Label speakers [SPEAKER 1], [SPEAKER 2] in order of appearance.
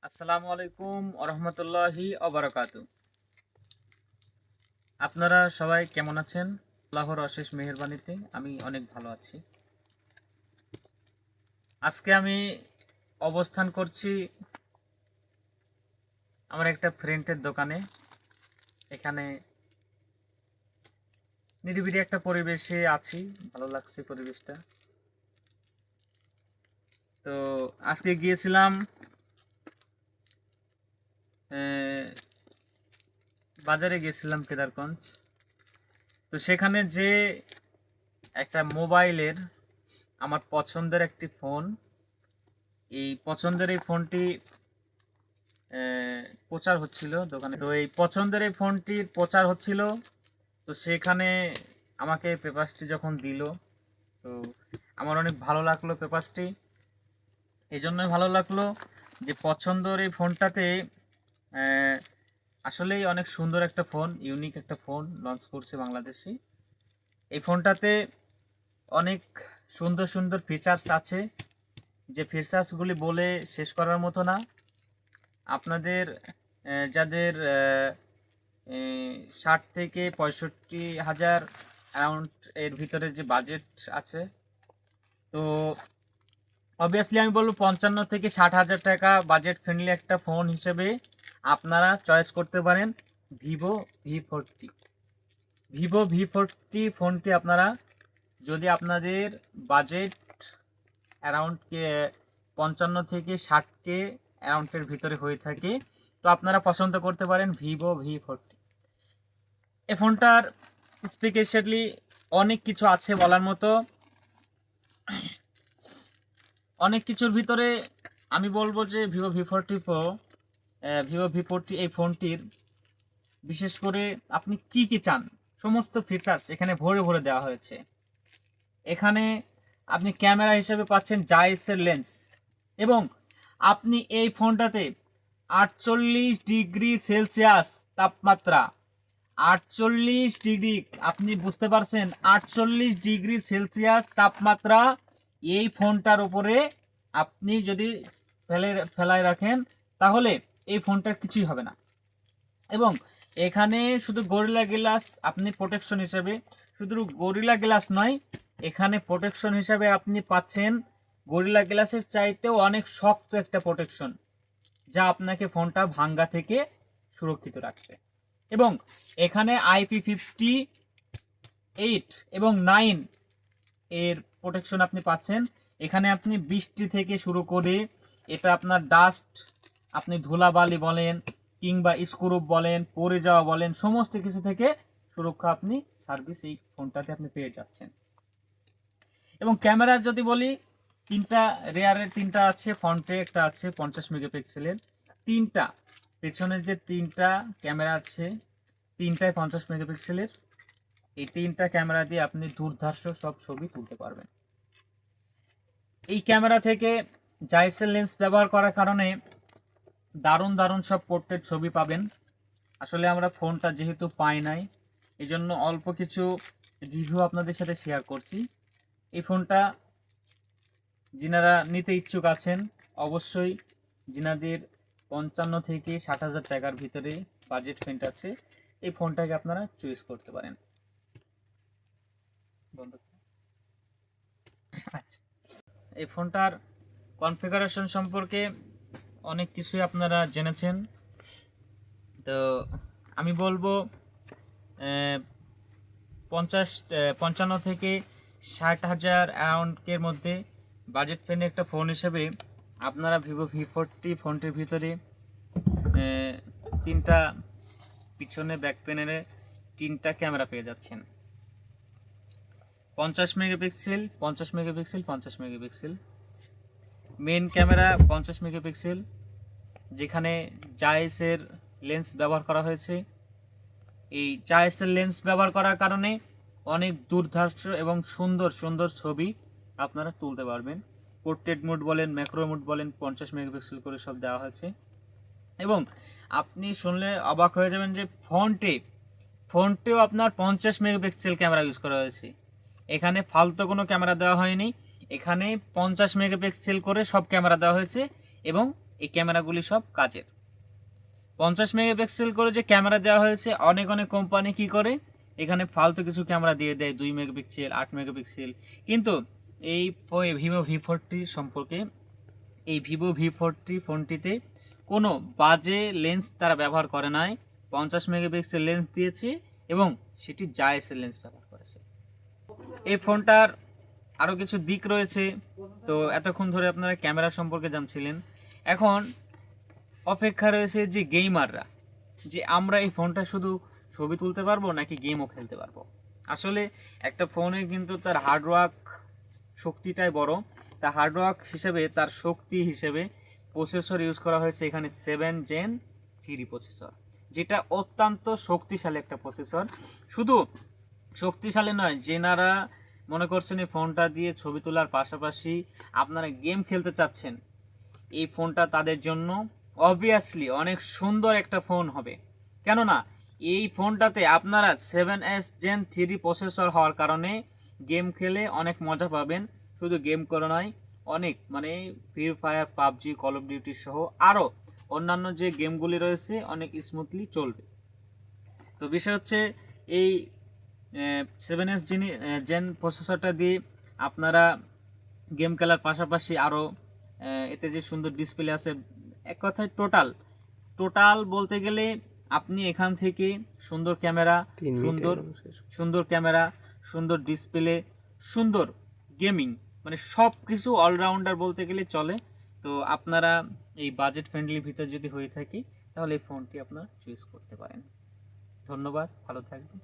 [SPEAKER 1] আসসালামু আলাইকুম ওরহমতুল্লাহি অবরাকাতু। আপনারা সবাই কেমন আছেন? আল্লাহর অশেষ মেহেরবানিতে আমি অনেক ভালো আছি। আজকে আমি অবস্থান করছি আমার একটা ফ্রেন্ডের দোকানে। এখানে নিরিবিলি একটা পরিবেশে আছি, ভালো লাগছে পরিবেশটা। তো আজকে গিয়েছিলাম বাজারে, গিয়েছিলাম কেদারগঞ্জ। তো সেখানে যে একটা মোবাইলের আমার পছন্দের একটি ফোন, এই পছন্দের এই ফোনটি প্রচার হচ্ছিল দোকানে। তো এই পছন্দের এই ফোনটির প্রচার হচ্ছিল, তো সেখানে আমাকে পেপারসটি যখন দিল, তো আমার অনেক ভালো লাগলো পেপারসটি। এই জন্যই ভালো লাগলো যে পছন্দের এই ফোনটাতে আহ, আসলেই অনেক সুন্দর একটা ফোন, ইউনিক একটা ফোন লঞ্চ করছে বাংলাদেশি। এই ফোনটাতে অনেক সুন্দর সুন্দর ফিচার্স আছে, যে ফিচার্সগুলি বলে শেষ করার মতো না। আপনাদের যাদের 60 থেকে 65 হাজার অ্যারাউন্ড এর ভিতরে যে বাজেট আছে, তো অবভিয়াসলি আমি বলবো 55 থেকে 60 হাজার টাকা বাজেট ফ্রেন্ডলি একটা ফোন হিসেবে আপনারা চয়েস করতে পারেন ভিভো V40। ভিভো V40 ফোনটি আপনারা, যদি আপনাদের বাজেট অ্যারাউন্ড 55 থেকে 60 অ্যারাউন্ডের ভিতরে হয়ে থাকে, তো আপনারা পছন্দ করতে পারেন ভিভো V40। এই ফোনটার স্পেশালি অনেক কিছু আছে বলার মতো। অনেক কিছুর ভিতরে আমি বলবো যে ভিভো V40 এই ফোনটির বিশেষ করে আপনি কি কি চান, সমস্ত ফিচার্স এখানে ভরে ভরে দেওয়া হয়েছে। এখানে আপনি ক্যামেরা হিসেবে পাচ্ছেন জাইসের লেন্স, এবং আপনি এই ফোনটাতে 48 ডিগ্রি সেলসিয়াস তাপমাত্রা, 48 ডিগ্রি, আপনি বুঝতে পারছেন 48 ডিগ্রি সেলসিয়াস তাপমাত্রা এই ফোনটার উপরে আপনি যদি ফেলায় রাখেন, তাহলে এই ফোনটার কিছুই হবে না। এবং এখানে শুধু গরিলা গ্লাস আপনি প্রোটেকশন হিসেবে, শুধু গরিলা গ্লাস নয়, এখানে প্রোটেকশন হিসাবে আপনি পাচ্ছেন গরিলা গ্লাসের চাইতেও অনেক শক্ত একটা প্রোটেকশন, যা আপনাকে ফোনটা ভাঙ্গা থেকে সুরক্ষিত রাখবে। এবং এখানে IP58 এবং 9 এর প্রোটেকশন আপনি পাচ্ছেন। এখানে আপনি বৃষ্টি থেকে শুরু করে, এটা আপনার ডাস্ট, আপনি ধুলাবালি বলেন কিংবা স্ক্রুপ বলেন, পড়ে যাওয়া বলেন, সমস্ত কিছু থেকে সুরক্ষা আপনি সার্ভিস এই ফোনটাতে আপনি পেয়ে যাচ্ছেন। এবং ক্যামেরা যদি বলি, রেয়ারের তিনটা আছে, ফ্রন্টে একটা আছে 50 মেগাপিক্সেলের, তিনটা পেছনের যে তিনটা ক্যামেরা আছে, তিনটায় 50 মেগাপিক্সেলের। এই তিনটা ক্যামেরা দিয়ে আপনি দুর্ধর্ষ সব ছবি তুলতে পারবেন। এই ক্যামেরা থেকে জাইসের লেন্স ব্যবহার করার কারণে দারুণ দারুণ সব পোর্ট্রেট ছবি পাবেন। আসলে আমরা ফোনটা যেহেতু পাই নাই, এই জন্য অল্প কিছু রিভিউ আপনাদের সাথে শেয়ার করছি। এই ফোনটা যিনারা নিতে ইচ্ছুক আছেন, অবশ্যই যিনাদের 55 থেকে 60 হাজার টাকার ভিতরে বাজেট ফ্রেন্ড আছে, এই ফোনটাকে আপনারা চয়েস করতে পারেন। আচ্ছা, এই ফোনটার কনফিগারেশন সম্পর্কে অনেক কিছুই আপনারা জেনেছেন। তো আমি বলবো 55 থেকে 60 হাজার অ্যারাউন্ডের মধ্যে বাজেট ফ্রেন্ডলি একটা ফোন হিসেবে আপনারা ভিভো V40 ফোনটির ভিতরে তিনটা পিছনে ব্যাক প্যানেলে তিনটা ক্যামেরা পেয়ে যাচ্ছেন। 50 megapixel, 50 megapixel, 50 megapixel main camera, 50 megapixel, যেখানে জাইসের লেন্স ব্যবহার করা হয়েছে। এই জাইসের লেন্স ব্যবহার করার কারণে অনেক দুর্ধর্ষ এবং সুন্দর সুন্দর ছবি আপনারা তুলতে পারবেন। পোর্ট্রেট মোড বলেন, ম্যাক্রো মোড বলেন, 50 মেগাপিক্সেল করে সব দেওয়া হয়েছে। এবং আপনি শুনলে অবাক হয়ে যাবেন যে ফোনটেও আপনার 50 মেগাপিক্সেল ক্যামেরা ইউজ করা হয়েছে। এখানে ফালতু কোনো ক্যামেরা দেওয়া হয়নি, এখানে 50 মেগাপিক্সেল করে সব ক্যামেরা দেওয়া হয়েছে। এবং এই ক্যামেরাগুলি সব কাজের। 50 মেগাপিক্সেল করে যে ক্যামেরা দেওয়া হয়েছে, অনেক অনেক কোম্পানি কি করে এখানে ফালতু কিছু ক্যামেরা দিয়ে দেয়, 2 মেগাপিক্সেল, 8 মেগাপিক্সেল। কিন্তু এই ভিভো V40 সম্পর্কে, এই ভিভো V40 ফোনটিতে কোনো বাজে লেন্স তারা ব্যবহার করে নাই, 50 মেগাপিক্সেল লেন্স দিয়েছে এবং সেটি জায়েসের লেন্স ব্যবহার করেছে। এই ফোনটার আরও কিছু দিক রয়েছে। তো এতক্ষণ ধরে আপনারা ক্যামেরা সম্পর্কে জানছিলেন, এখন অপেক্ষা রয়েছে যে গেমাররা, যে আমরা এই ফোনটা শুধু ছবি তুলতে পারবো নাকি গেমও খেলতে পারবো। আসলে একটা ফোনে কিন্তু তার হার্ডওয়ার্ক শক্তিটাই বড়। তার হার্ডওয়ার্ক হিসেবে, তার শক্তি হিসেবে প্রসেসর ইউজ করা হয়েছে এখানে 7 Gen 3 প্রসেসর, যেটা অত্যন্ত শক্তিশালী একটা প্রসেসর। শুধু শক্তিশালী নয়, যেনারা মনে করছেন এই ফোনটা দিয়ে ছবি তোলার পাশাপাশি আপনারা গেম খেলতে চাচ্ছেন, এই ফোনটা তাদের জন্য অবভিয়াসলি অনেক সুন্দর একটা ফোন হবে। কেননা এই ফোনটাতে আপনারা 7 Gen 3 প্রসেসর হওয়ার কারণে গেম খেলে অনেক মজা পাবেন। শুধু গেম করে নয়, অনেক মানে free fire, PUBG, call of duty সহ আরও অন্যান্য যে গেমগুলি রয়েছে অনেক স্মুথলি চলবে। তো বিষয় হচ্ছে এই 7 Gen প্রসেসরটা দিয়ে আপনারা গেম খেলার পাশাপাশি আরও এতে যে সুন্দর ডিসপ্লে আছে, এক কথায় টোটাল বলতে গেলে আপনি এখান থেকে সুন্দর ক্যামেরা, সুন্দর ডিসপ্লে, সুন্দর গেমিং, মানে সব কিছু অলরাউন্ডার বলতে গেলে চলে। তো আপনারা এই বাজেট ফ্রেন্ডলির ভিতর যদি হয়ে থাকে তাহলে এই ফোনটি আপনারা চুজ করতে পারেন। ধন্যবাদ, ভালো থাকবেন।